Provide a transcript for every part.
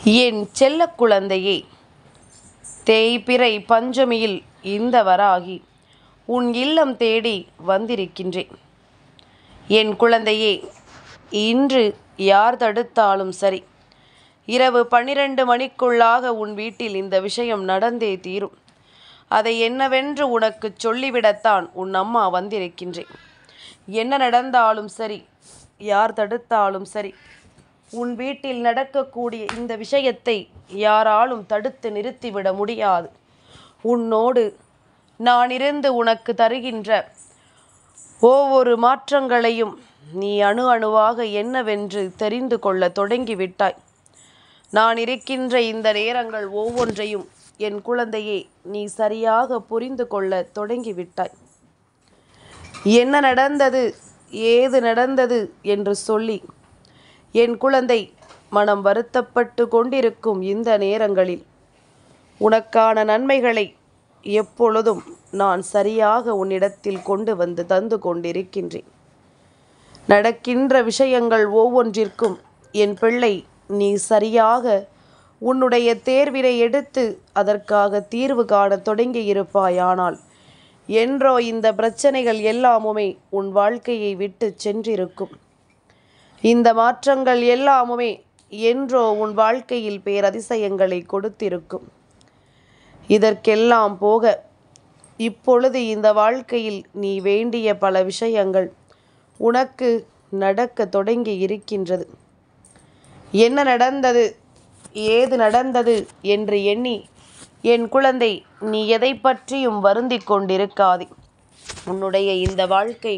என் செல்ல குழந்தையே, தேய்பிறை பஞ்சமியில் இந்த வராகி உன் இல்லம் தேடி வந்திருக்கின்றேன். என் குழந்தையே, இன்று யார் தடுத்தாலும் சரி, இரவு 12 மணிக்குள்ளாக உன் வீட்டில் இந்த விஷயம் நடந்தே தீரும். அதை என்னவென்று உனக்கு சொல்லிவிடத்தான் உன் அம்மா வந்திருக்கின்றேன். என்ன நடந்தாலும் சரி, யார் தடுத்தாலும் சரி, உன் வீட்டில் நடக்கக்கூடிய இந்த விஷயத்தை யாராலும் தடுத்து நிறுத்திவிட முடியாது. உன்னோடு நான் இருந்து உனக்கு தருகின்ற ஒவ்வொரு மாற்றங்களையும் நீ அணு அணுவாக என்னவென்று தெரிந்து கொள்ள தொடங்கிவிட்டாய். நான் இருக்கின்ற இந்த நேரங்கள் ஒவ்வொன்றையும் என் குழந்தையே நீ சரியாக புரிந்து கொள்ள தொடங்கிவிட்டாய். என்ன நடந்தது, ஏது நடந்தது என்று சொல்லி என் குழந்தை மனம் வருத்தப்பட்டு கொண்டிருக்கும் இந்த நேரங்களில் உனக்கான நன்மைகளை எப்பொழுதும் நான் சரியாக உன்னிடத்தில் கொண்டு வந்து தந்து கொண்டிருக்கின்றேன். நடக்கின்ற விஷயங்கள் ஒவ்வொன்றிற்கும் என் பிள்ளை நீ சரியாக உன்னுடைய தேர்வினை எடுத்து அதற்காக தீர்வு காண தொடங்கி இருப்பாயானால் என்றோ இந்த பிரச்சனைகள் எல்லாமுமே உன் வாழ்க்கையை விட்டு சென்றிருக்கும். இந்த மாற்றங்கள் எல்லாமுமே என்றோ உன் வாழ்க்கையில் பேரதிசயங்களை கொடுத்திருக்கும். இதற்கெல்லாம் போக இப்பொழுது இந்த வாழ்க்கையில் நீ வேண்டிய பல விஷயங்கள் உனக்கு நடக்க தொடங்கி இருக்கின்றது. என்ன நடந்தது, ஏது நடந்தது என்று எண்ணி என் குழந்தை நீ எதை பற்றியும் வருந்தி கொண்டிருக்காதே. உன்னுடைய இந்த வாழ்க்கை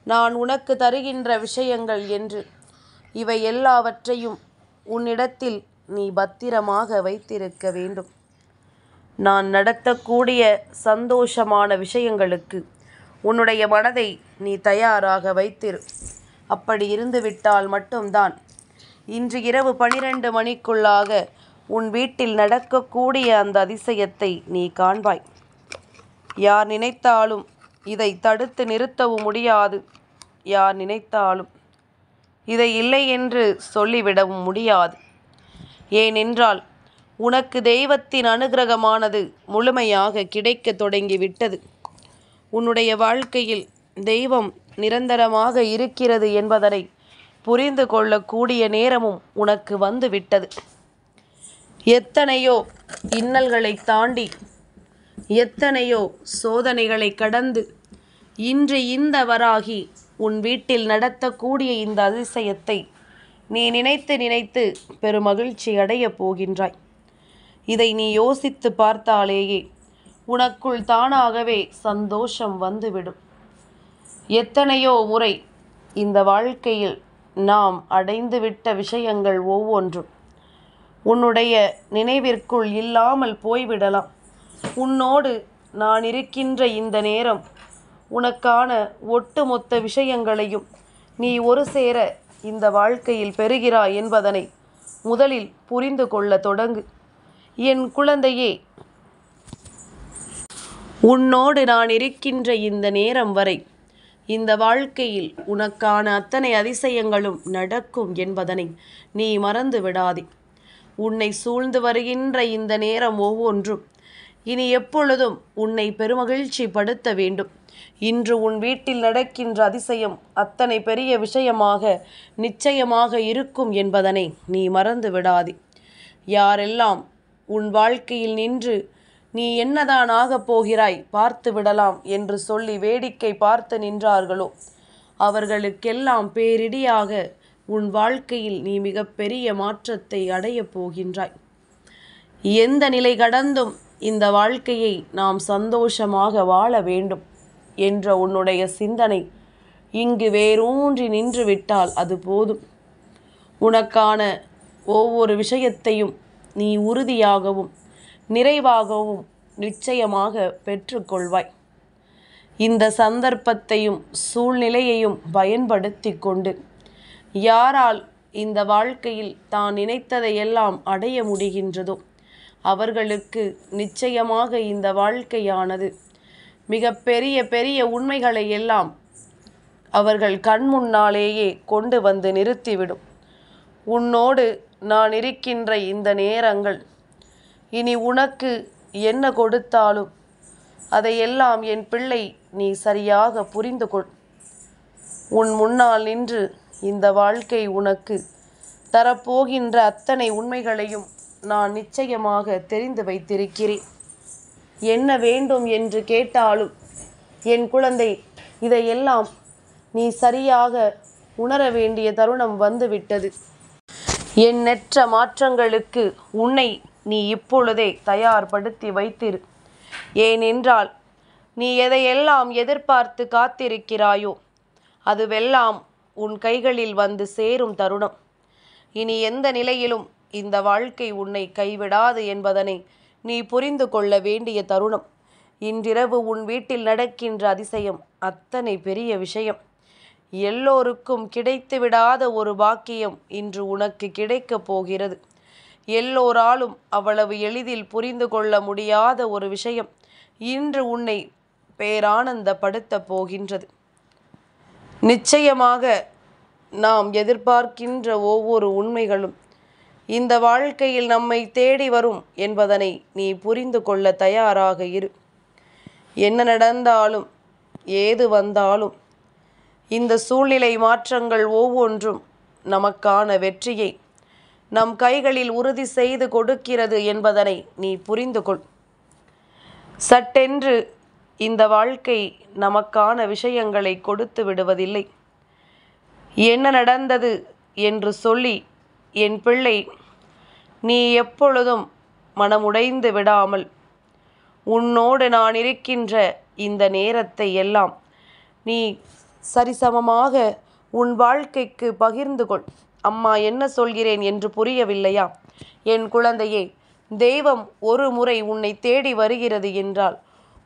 நான் உனக்கு தருகின்ற விஷயங்கள் என்று இவை எல்லாவற்றையும் உன்னிடத்தில் நீ பத்திரமாக வைத்திருக்க வேண்டும். நான் நடத்தக்கூடிய சந்தோஷமான விஷயங்களுக்கு உன்னுடைய மனதை நீ தயாராக வைத்திரு. அப்படி இருந்துவிட்டால் மட்டும்தான் இன்று இரவு 12 மணிக்குள்ளாக உன் வீட்டில் நடக்கக்கூடிய அந்த அதிசயத்தை நீ காண்பாய். யார் நினைத்தாலும் இதை தடுத்து நிறுத்தவும் முடியாது. யார் நினைத்தாலும் இதை இல்லை என்று சொல்லிவிடவும் முடியாது. ஏனென்றால் உனக்கு தெய்வத்தின் அனுகிரகமானது முழுமையாக கிடைக்க தொடங்கிவிட்டது. உன்னுடைய வாழ்க்கையில் தெய்வம் நிரந்தரமாக இருக்கிறது என்பதனை புரிந்து கொள்ளக்கூடிய நேரமும் உனக்கு வந்துவிட்டது. எத்தனையோ இன்னல்களை தாண்டி, எத்தனையோ சோதனைகளை கடந்து இன்று இந்த வராகி உன் வீட்டில் நடத்தக்கூடிய இந்த அதிசயத்தை நீ நினைத்து நினைத்து பெருமகிழ்ச்சி அடையப் போகின்றாய். இதை நீ யோசித்து பார்த்தாலேயே உனக்குள் தானாகவே சந்தோஷம் வந்துவிடும். எத்தனையோ முறை இந்த வாழ்க்கையில் நாம் அடைந்துவிட்ட விஷயங்கள் ஒவ்வொன்றும் உன்னுடைய நினைவிற்குள் இல்லாமல் போய்விடலாம். உன்னோடு நான் இருக்கின்ற இந்த நேரம் உனக்கான ஒட்டுமொத்த விஷயங்களையும் நீ ஒரு சேர இந்த வாழ்க்கையில் பெறுகிறாய் என்பதனை முதலில் புரிந்து கொள்ள தொடங்கு. என் குழந்தையே, உன்னோடு நான் இருக்கின்ற இந்த நேரம் வரை இந்த வாழ்க்கையில் உனக்கான அத்தனை அதிசயங்களும் நடக்கும் என்பதனை நீ மறந்து விடாதே. உன்னை சூழ்ந்து வருகின்ற இந்த நேரம் ஒவ்வொன்றும் இனி எப்பொழுதும் உன்னை பெருமகிழ்ச்சி படுத்த வேண்டும். இன்று உன் வீட்டில் நடக்கின்ற அதிசயம் அத்தனை பெரிய விஷயமாக நிச்சயமாக இருக்கும் என்பதனை நீ மறந்து விடாதே. யாரெல்லாம் உன் வாழ்க்கையில் நின்று நீ என்னதான் ஆகப் போகிறாய் பார்த்து விடலாம் என்று சொல்லி வேடிக்கை பார்த்து நின்றார்களோ அவர்களுக்கெல்லாம் பேரிடியாக உன் வாழ்க்கையில் நீ மிகப்பெரிய மாற்றத்தை அடையப் போகின்றாய். எந்த நிலை கடந்தும் இந்த வாழ்க்கையை நாம் சந்தோஷமாக வாழ வேண்டும் என்ற உன்னுடைய சிந்தனை இங்கு வேரூன்றி நின்று விட்டால் அது போதும். உனக்கான ஒவ்வொரு விஷயத்தையும் நீ உறுதியாகவும் நிறைவாகவும் நிச்சயமாக பெற்றுக்கொள்வாய். இந்த சந்தர்ப்பத்தையும் சூழ்நிலையையும் பயன்படுத்தி கொண்டு யாரால் இந்த வாழ்க்கையில் தான் நினைத்ததையெல்லாம் அடைய முடிகின்றதோ அவர்களுக்கு நிச்சயமாக இந்த வாழ்க்கையானது மிக பெரிய பெரிய உண்மைகளை எல்லாம் அவர்கள் கண் முன்னாலேயே கொண்டு வந்து நிறுத்திவிடும். உன்னோடு நான் இருக்கின்ற இந்த நேரங்கள் இனி உனக்கு என்ன கொடுத்தாலும் அதையெல்லாம் என் பிள்ளை நீ சரியாக புரிந்து கொள். உன் முன்னால் நின்று இந்த வாழ்க்கை உனக்கு தரப்போகின்ற அத்தனை உண்மைகளையும் நான் நிச்சயமாக தெரிந்து வைத்திருக்கிறேன். என்ன வேண்டும் என்று கேட்டாலும் என் குழந்தை இதையெல்லாம் நீ சரியாக உணர வேண்டிய தருணம் வந்துவிட்டது. எண்ணற்ற மாற்றங்களுக்கு உன்னை நீ இப்பொழுதே தயார்படுத்தி வைத்திரு. ஏனென்றால் நீ எதையெல்லாம் எதிர்பார்த்து காத்திருக்கிறாயோ அதுவெல்லாம் உன் கைகளில் வந்து சேரும் தருணம். இனி எந்த நிலையிலும் இந்த வாழ்க்கை உன்னை கைவிடாது என்பதனை நீ புரிந்து கொள்ள வேண்டிய தருணம். இன்றிரவு உன் வீட்டில் நடக்கின்ற அதிசயம் அத்தனை பெரிய விஷயம். எல்லோருக்கும் கிடைத்து விடாத ஒரு பாக்கியம் இன்று உனக்கு கிடைக்கப் போகிறது. எல்லோராலும் அவ்வளவு எளிதில் புரிந்து கொள்ள முடியாத ஒரு விஷயம் இன்று உன்னை பேரானந்தப்படுத்தப் போகின்றது. நிச்சயமாக நாம் எதிர்பார்க்கின்ற ஒவ்வொரு உண்மைகளும் இந்த வாழ்க்கையில் நம்மை தேடி வரும் என்பதனை நீ புரிந்து கொள்ள தயாராக இரு. என்ன நடந்தாலும் ஏது வந்தாலும் இந்த சூழ்நிலை மாற்றங்கள் ஒவ்வொன்றும் நமக்கான வெற்றியை நம் கைகளில் உறுதி செய்து கொடுக்கிறது என்பதனை நீ புரிந்து கொள். சட்டென்று இந்த வாழ்க்கை நமக்கான விஷயங்களை கொடுத்து விடுவதில்லை. என்ன நடந்தது என்று சொல்லி என் பிள்ளை நீ எப்பொழுதும் மனமுடைந்து விடாமல் உன்னோடு நான் இருக்கின்ற இந்த நேரத்தை எல்லாம் நீ சரிசமமாக உன் வாழ்க்கைக்கு பகிர்ந்து கொள். அம்மா என்ன சொல்கிறேன் என்று புரியவில்லையா? என் குழந்தையே, தெய்வம் ஒரு முறை உன்னை தேடி வருகிறது என்றால்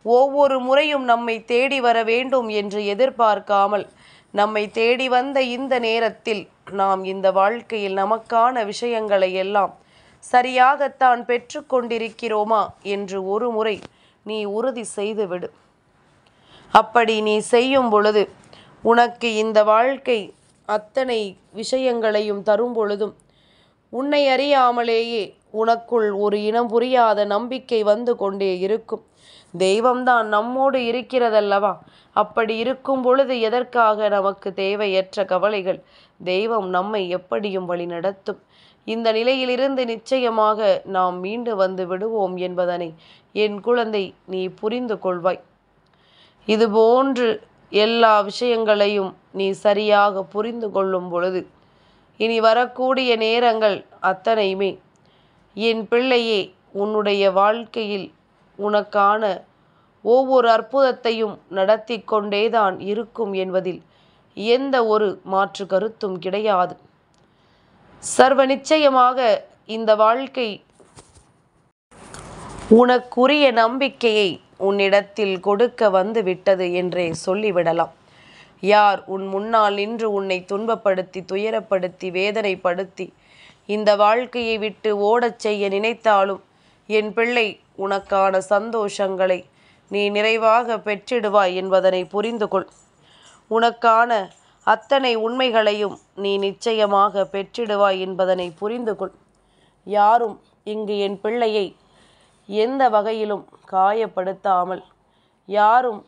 ஒவ்வொரு முறையும் நம்மை தேடி வர வேண்டும் என்று எதிர்பார்க்காமல் நம்மை தேடி வந்த இந்த நேரத்தில் நாம் இந்த வாழ்க்கையில் நமக்கான விஷயங்களை எல்லாம் சரியாகத்தான் பெற்று கொண்டிருக்கிறோமா என்று ஒரு முறை நீ உறுதி செய்துவிடு. அப்படி நீ செய்யும் பொழுது உனக்கு இந்த வாழ்க்கை அத்தனை விஷயங்களையும் தரும் பொழுதும் உன்னை அறியாமலேயே உனக்குள் ஒரு இனம் புரியாத நம்பிக்கை வந்து கொண்டே இருக்கும். தெய்வம்தான் நம்மோடு இருக்கிறதல்லவா? அப்படி இருக்கும் பொழுது எதற்காக நமக்கு தேவையற்ற கவலைகள்? தெய்வம் நம்மை எப்படியும் வழி நடத்தும். இந்த நிலையிலிருந்து நிச்சயமாக நாம் மீண்டு வந்து விடுவோம் என்பதனை என் குழந்தை நீ புரிந்து கொள்வாய். இதுபோன்று எல்லா விஷயங்களையும் நீ சரியாக புரிந்து கொள்ளும் பொழுது இனி வரக்கூடிய நேரங்கள் அத்தனையுமே என் பிள்ளையே உன்னுடைய வாழ்க்கையில் உனக்கான ஒவ்வொரு அற்புதத்தையும் நடத்தி கொண்டேதான் இருக்கும் என்பதில் எந்த ஒரு மாற்று கருத்தும் கிடையாது. சர்வ நிச்சயமாக இந்த வாழ்க்கை உனக்குரிய நம்பிக்கையை உன்னிடத்தில் கொடுக்க வந்து விட்டது என்றே சொல்லிவிடலாம். யார் உன் முன்னால் நின்று உன்னை துன்பப்படுத்தி துயரப்படுத்தி வேதனைப்படுத்தி இந்த வாழ்க்கையை விட்டு ஓடச் செய்ய நினைத்தாலும் என் பிள்ளை உனக்கான சந்தோஷங்களை நீ நிறைவாக பெற்றிடுவாய் என்பதனை புரிந்து கொள். உனக்கான அத்தனை உண்மைகளையும் நீ நிச்சயமாக பெற்றிடுவாய் என்பதனை புரிந்து கொள். யாரும் இங்கு என் பிள்ளையை எந்த வகையிலும் காயப்படுத்தாமல், யாரும்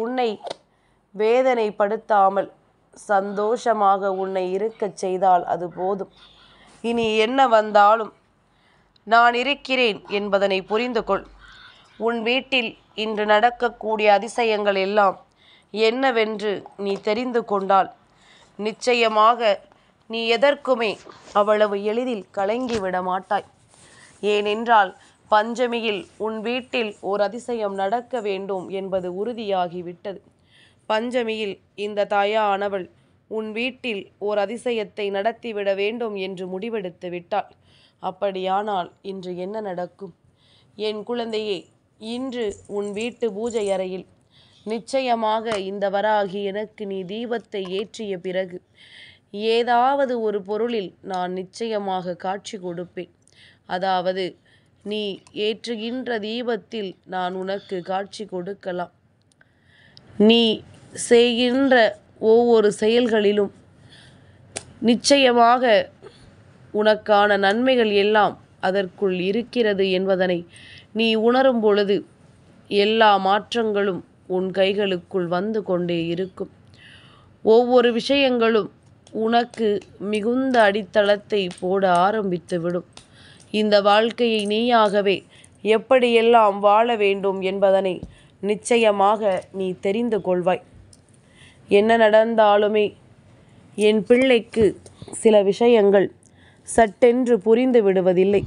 உன்னை வேதனைப்படுத்தாமல் சந்தோஷமாக உன்னை இருக்கச் செய்தால் அது போதும். இனி என்ன வந்தாலும் நான் இருக்கிறேன் என்பதனை புரிந்து கொள். உன் வீட்டில் இன்று நடக்கக்கூடிய அதிசயங்கள் எல்லாம் என்னவென்று நீ தெரிந்து கொண்டால் நிச்சயமாக நீ எதற்குமே அவ்வளவு எளிதில் கலங்கிவிட மாட்டாய். ஏனென்றால் பஞ்சமியில் உன் வீட்டில் ஓர் அதிசயம் நடக்க வேண்டும் என்பது உறுதியாகிவிட்டது. பஞ்சமியில் இந்த தாயானவள் உன் வீட்டில் ஓர் அதிசயத்தை நடத்திவிட வேண்டும் என்று முடிவெடுத்து விட்டாள். அப்படியானால் இன்று என்ன நடக்கும்? என் குழந்தையே, இன்று உன் வீட்டு பூஜை அறையில் நிச்சயமாக இந்த வராகி எனக்கு நீ தீபத்தை ஏற்றிய பிறகு ஏதாவது ஒரு பொருளில் நான் நிச்சயமாக காட்சி கொடுப்பேன். அதாவது நீ ஏற்றுகின்ற தீபத்தில் நான் உனக்கு காட்சி கொடுக்கலாம். நீ செய்கின்ற ஒவ்வொரு செயல்களிலும் நிச்சயமாக உனக்கான நன்மைகள் எல்லாம் அதற்குள் இருக்கிறது என்பதனை நீ உணரும் பொழுது எல்லா மாற்றங்களும் உன் கைகளுக்குள் வந்து கொண்டே இருக்கும். ஒவ்வொரு விஷயங்களும் உனக்கு மிகுந்த அடித்தளத்தை போட ஆரம்பித்துவிடும். இந்த வாழ்க்கையை நீயாகவே எப்படியெல்லாம் வாழ வேண்டும் என்பதனை நிச்சயமாக நீ தெரிந்து கொள்வாய். என்ன நடந்தாலுமே என் பிள்ளைக்கு சில விஷயங்கள் சட்டென்று புரிந்து விடுவதில்லை.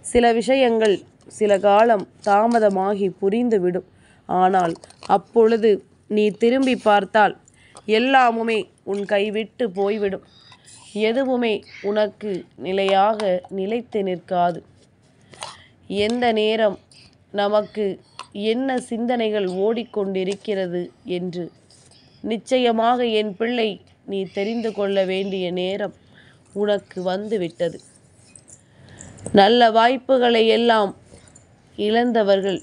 சில விஷயங்கள் சில காலம் தாமதமாகி புரிந்துவிடும். ஆனால் அப்பொழுது நீ திரும்பி பார்த்தால் எல்லாமுமே உன் கைவிட்டு போய்விடும். எதுவுமே உனக்கு நிலையாக நிலைத்து நிற்காது. எந்த நேரம் நமக்கு என்ன சிந்தனைகள் ஓடிக்கொண்டிருக்கிறது என்று நிச்சயமாக என் பிள்ளை நீ தெரிந்து கொள்ள வேண்டிய நேரம் உனக்கு வந்துவிட்டது. நல்ல வாய்ப்புகளை எல்லாம் இழந்தவர்கள்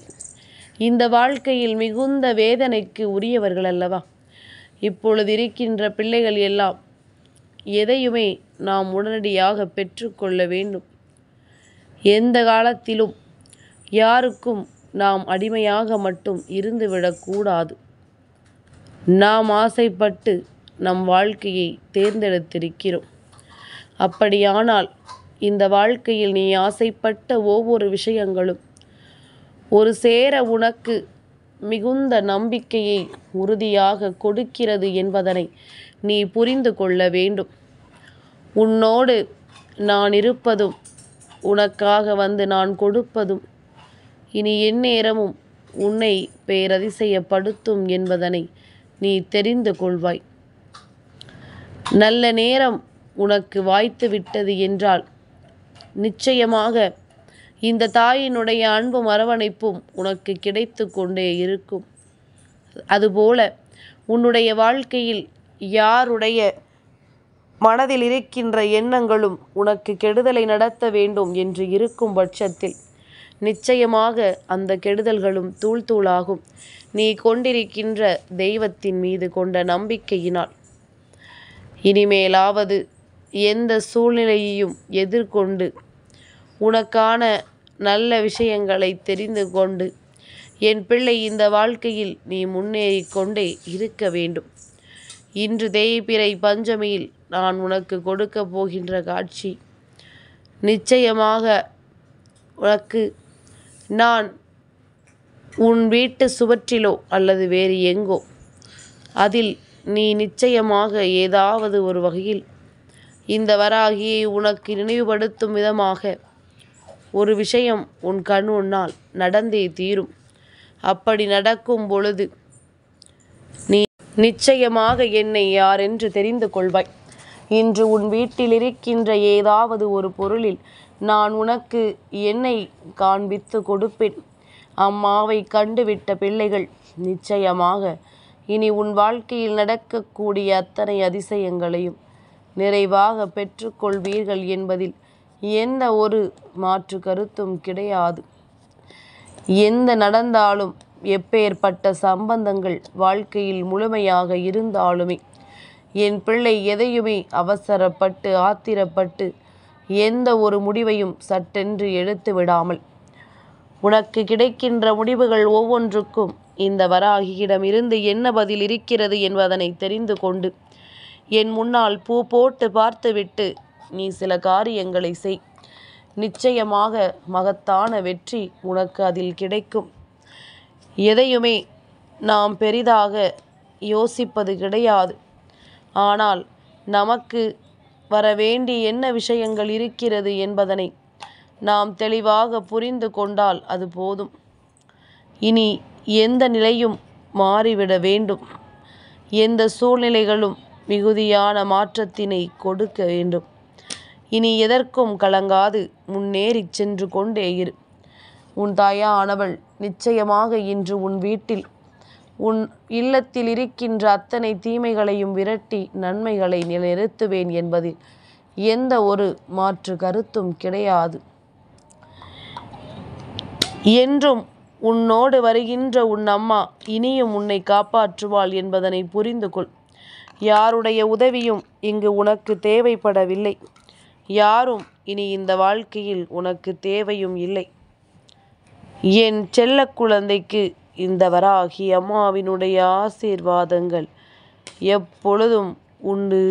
இந்த வாழ்க்கையில் மிகுந்த வேதனைக்கு உரியவர்கள் அல்லவா? இப்பொழுது இருக்கின்ற பிள்ளைகள் எல்லாம் எதையுமே நாம் உடனடியாக பெற்றுக்கொள்ள வேண்டும். எந்த காலத்திலும் யாருக்கும் நாம் அடிமையாக மட்டும் இருந்துவிடக்கூடாது. நாம் ஆசைப்பட்டு நம் வாழ்க்கையை தேர்ந்தெடுத்திருக்கிறோம். அப்படியானால் இந்த வாழ்க்கையில் நீ ஆசைப்பட்ட ஒவ்வொரு விஷயங்களும் ஒரு சேர உனக்கு மிகுந்த நம்பிக்கையை உறுதியாக கொடுக்கிறது என்பதனை நீ புரிந்து கொள்ள வேண்டும். உன்னோடு நான் இருப்பதும் உனக்காக வந்து நான் கொடுப்பதும் இனி எந்நேரமும் உன்னை பேரதிசயப்படுத்தும் என்பதனை நீ தெரிந்து கொள்வாய். நல்ல நேரம் உனக்கு வாய்த்து விட்டது என்றால் நிச்சயமாக இந்த தாயினுடைய அன்பும் அரவணைப்பும் உனக்கு கிடைத்து கொண்டே இருக்கும். அதுபோல உன்னுடைய வாழ்க்கையில் யாருடைய மனதில் இருக்கின்ற எண்ணங்களும் உனக்கு கெடுதலை நடத்த வேண்டும் என்று இருக்கும் பட்சத்தில் நிச்சயமாக அந்த கெடுதல்களும் தூள் தூளாகும். நீ கொண்டிருக்கின்ற தெய்வத்தின் மீது கொண்ட நம்பிக்கையினால். இனிமேலாவது எந்த சூழ்நிலையையும் எதிர்கொண்டு உனக்கான நல்ல விஷயங்களை தெரிந்து கொண்டு என் பிள்ளை இந்த வாழ்க்கையில் நீ முன்னேறி கொண்டே இருக்க வேண்டும். இன்று தேய்பிறை பஞ்சமியில் நான் உனக்கு கொடுக்க போகின்ற காட்சி நிச்சயமாக உனக்கு நான் உன் வீட்டு சுவற்றிலோ அல்லது வேறு எங்கோ அதில் நீ நிச்சயமாக ஏதாவது ஒரு வகையில் இந்த வராகியை உனக்கு நினைவுபடுத்தும் விதமாக ஒரு விஷயம் உன் கண் முன்னால் நடந்தே தீரும். அப்படி நடக்கும் பொழுது நீ நிச்சயமாக என்னை யார் என்று தெரிந்து கொள்வாய். இன்று உன் வீட்டில் இருக்கின்ற ஏதாவது ஒரு பொருளில் நான் உனக்கு எண்ணெய் காண்பித்து கொடுப்பேன். அம்மாவை கண்டுவிட்ட பிள்ளைகள் நிச்சயமாக இனி உன் வாழ்க்கையில் நடக்கக்கூடிய அத்தனை அதிசயங்களையும் நிறைவாக பெற்றுக்கொள்வீர்கள் என்பதில் எந்த ஒரு மாற்று கருத்தும் கிடையாது. எந்த நடந்தாலும் எப்பேற்பட்ட சம்பந்தங்கள் வாழ்க்கையில் முழுமையாக இருந்தாலுமே என் பிள்ளை எதையுமே அவசரப்பட்டு ஆத்திரப்பட்டு எந்த ஒரு முடிவையும் சட்டென்று எடுத்து விடாமல் உனக்கு கிடைக்கின்ற முடிவுகள் ஒவ்வொன்றுக்கும் இந்த வராகியிடம் இருந்து என்ன பதில் இருக்கிறது என்பதனை தெரிந்து கொண்டு என் முன்னால் பூ போட்டு பார்த்துவிட்டு நீ சில காரியங்களை செய். நிச்சயமாக மகத்தான வெற்றி உனக்கு அதில் கிடைக்கும். எதையுமே நாம் பெரிதாக யோசிப்பது கிடையாது. ஆனால் நமக்கு வரவேண்டிய என்ன விஷயங்கள் இருக்கிறது என்பதனை நாம் தெளிவாக புரிந்து கொண்டால் அது போதும். இனி எந்த நிலையும் மாறிவிட வேண்டும். எந்த சூழ்நிலைகளும் மிகுதியான மாற்றத்தினை கொடுக்க வேண்டும். இனி எதற்கும் கலங்காது முன்னேறி சென்று கொண்டே இரு. உன் தாயானவள் நிச்சயமாக இன்று உன் வீட்டில் உன் இல்லத்தில் இருக்கின்ற அத்தனை தீமைகளையும் விரட்டி நன்மைகளை நிலைநிறுத்துவேன் என்பதில் எந்த ஒரு மாற்று கருத்தும் கிடையாது. என்றும் உன்னோடு வருகின்ற உன் அம்மா இனியும் உன்னை காப்பாற்றுவாள் என்பதனை புரிந்து கொள். யாருடைய உதவியும் இங்கு உனக்கு தேவைப்படவில்லை. யாரும் இனி இந்த வாழ்க்கையில் உனக்கு தேவையும் இல்லை. என் செல்ல குழந்தைக்கு இந்த வராகி அம்மாவினுடைய ஆசீர்வாதங்கள் எப்பொழுதும் உண்டு.